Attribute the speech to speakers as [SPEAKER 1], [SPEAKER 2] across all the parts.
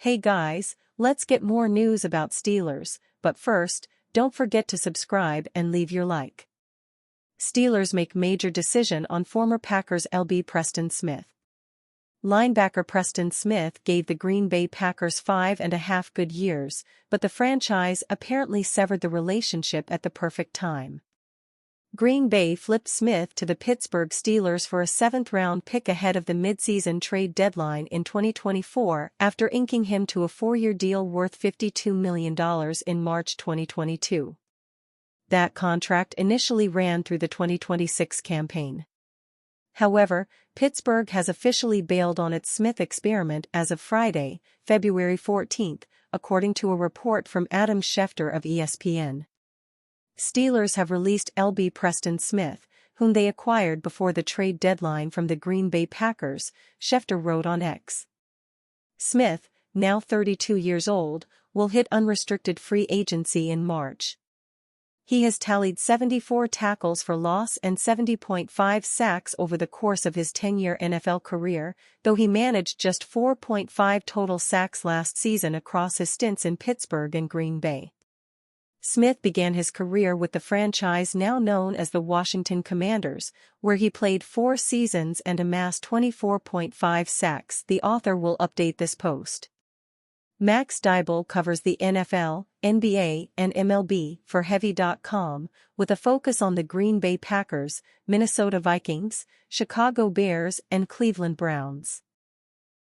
[SPEAKER 1] Hey guys, let's get more news about Steelers, but first, don't forget to subscribe and leave your like. Steelers make major decision on former Packers LB Preston Smith. Linebacker Preston Smith gave the Green Bay Packers 5.5 good years, but the franchise apparently severed the relationship at the perfect time. Green Bay flipped Smith to the Pittsburgh Steelers for a 7th-round pick ahead of the midseason trade deadline in 2024 after inking him to a 4-year deal worth $52 million in March 2022. That contract initially ran through the 2026 campaign. However, Pittsburgh has officially bailed on its Smith experiment as of Friday, February 14, according to a report from Adam Schefter of ESPN. Steelers have released LB Preston Smith, whom they acquired before the trade deadline from the Green Bay Packers, Schefter wrote on X. Smith, now 32 years old, will hit unrestricted free agency in March. He has tallied 74 tackles for loss and 70.5 sacks over the course of his 10-year NFL career, though he managed just 4.5 total sacks last season across his stints in Pittsburgh and Green Bay. Smith began his career with the franchise now known as the Washington Commanders, where he played 4 seasons and amassed 24.5 sacks. The author will update this post. Max Deeboo covers the NFL, NBA, and MLB for Heavy.com, with a focus on the Green Bay Packers, Minnesota Vikings, Chicago Bears, and Cleveland Browns.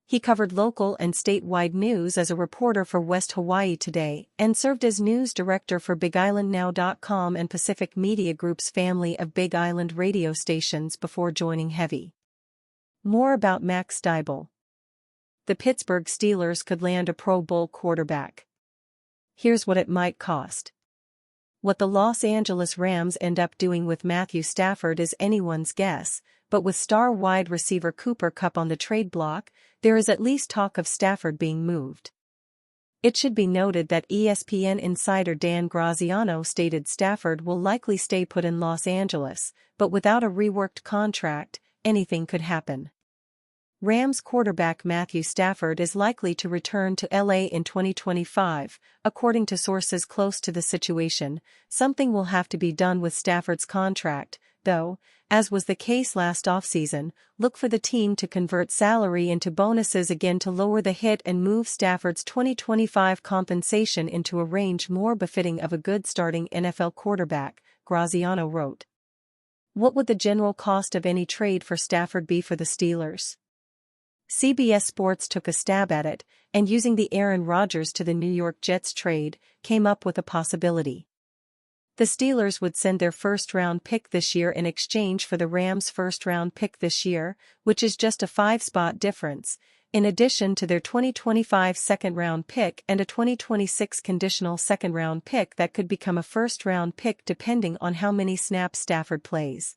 [SPEAKER 1] He covered local and statewide news as a reporter for West Hawaii Today and served as news director for BigIslandNow.com and Pacific Media Group's family of Big Island radio stations before joining Heavy. More about Max Deeboo. The Pittsburgh Steelers could land a Pro Bowl quarterback. Here's what it might cost. What the Los Angeles Rams end up doing with Matthew Stafford is anyone's guess, but with star wide receiver Cooper Kupp on the trade block, there is at least talk of Stafford being moved. It should be noted that ESPN insider Dan Graziano stated Stafford will likely stay put in Los Angeles, but without a reworked contract, anything could happen. Rams quarterback Matthew Stafford is likely to return to LA in 2025, according to sources close to the situation. Something will have to be done with Stafford's contract, though, as was the case last offseason. Look for the team to convert salary into bonuses again to lower the hit and move Stafford's 2025 compensation into a range more befitting of a good starting NFL quarterback, Graziano wrote. What would the general cost of any trade for Stafford be for the Steelers? CBS Sports took a stab at it, and using the Aaron Rodgers to the New York Jets trade, came up with a possibility. The Steelers would send their first-round pick this year in exchange for the Rams' first-round pick this year, which is just a 5-spot difference, in addition to their 2025 second-round pick and a 2026 conditional second-round pick that could become a first-round pick depending on how many snaps Stafford plays.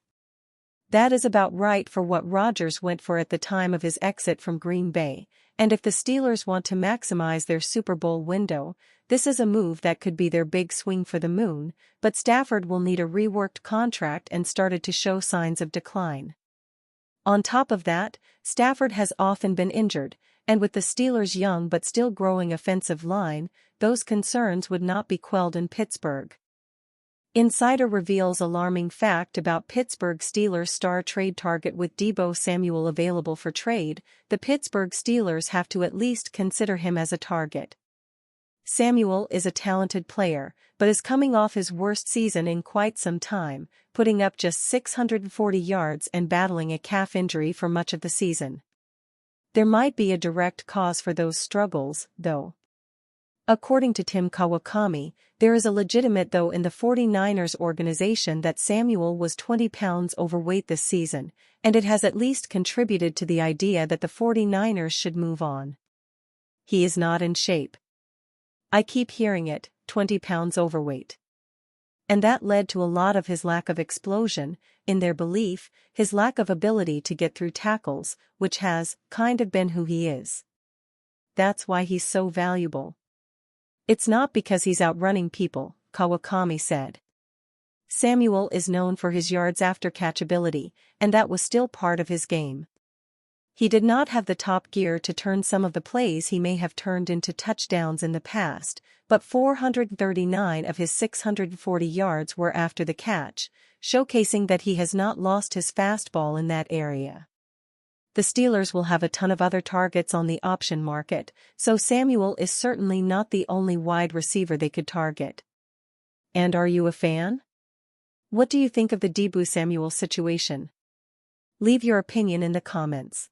[SPEAKER 1] That is about right for what Rodgers went for at the time of his exit from Green Bay, and if the Steelers want to maximize their Super Bowl window, this is a move that could be their big swing for the moon, but Stafford will need a reworked contract and started to show signs of decline. On top of that, Stafford has often been injured, and with the Steelers' young but still growing offensive line, those concerns would not be quelled in Pittsburgh. Insider reveals alarming fact about Pittsburgh Steelers star trade target. With Deeboo Samuel available for trade, the Pittsburgh Steelers have to at least consider him as a target. Samuel is a talented player, but is coming off his worst season in quite some time, putting up just 640 yards and battling a calf injury for much of the season. There might be a direct cause for those struggles, though. According to Tim Kawakami, there is a legitimate though in the 49ers organization that Samuel was 20 pounds overweight this season, and it has at least contributed to the idea that the 49ers should move on. He is not in shape. I keep hearing it, 20 pounds overweight. And that led to a lot of his lack of explosion, in their belief, his lack of ability to get through tackles, which has kind of been who he is. That's why he's so valuable. It's not because he's outrunning people, Kawakami said. Samuel is known for his yards after catch ability, and that was still part of his game. He did not have the top gear to turn some of the plays he may have turned into touchdowns in the past, but 439 of his 640 yards were after the catch, showcasing that he has not lost his fastball in that area. The Steelers will have a ton of other targets on the option market, so Samuel is certainly not the only wide receiver they could target. And are you a fan? What do you think of the Deeboo Samuel situation? Leave your opinion in the comments.